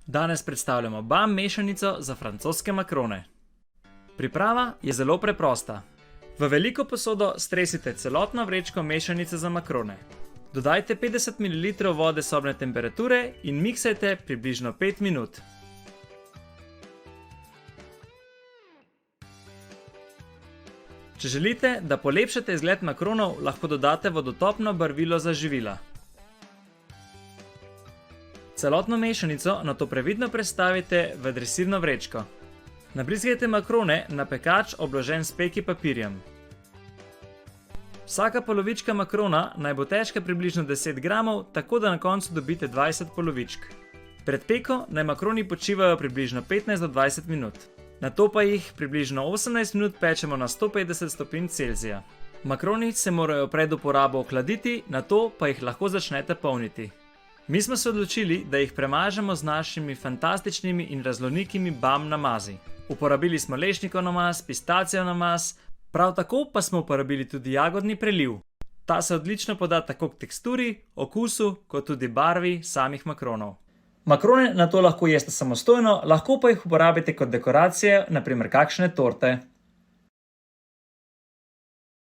Danes predstavljamo BAM mešanico za francoske makrone. Priprava je zelo preprosta. V veliko posodo stresite celotno vrečko mešanice za makrone. Dodajte 50 ml vode sobne temperature in miksajte približno 5 minut. Če želite, da polepšate izgled makronov, lahko dodate vodotopno barvilo za živila. Celotno mešanico nato previdno prestavite v dresirno vrečko. Nabrizgajte makrone na pekač obložen s peki papirjem. Vsaka polovička makrona naj bo težka približno 10 gramov, tako da na koncu dobite 20 polovičk. Pred peko naj makroni počivajo približno 15 do 20 minut. Nato pa jih približno 18 minut pečemo na 150 stopinj Celzija. Makroni se morajo pred uporabo ohladiti, nato pa jih lahko začnete polniti. Mi smo se odločili, da jih premažemo z našimi fantastičnimi in raznolikimi BAM namazi. Uporabili smo lešnikov namaz, pistacijev namaz, prav tako pa smo uporabili tudi jagodni preliv. Ta se odlično poda tako k teksturi, okusu, kot tudi barvi samih makronov. Makrone nato lahko jeste samostojno, lahko pa jih uporabite kot dekoracije, na primer kakšne torte.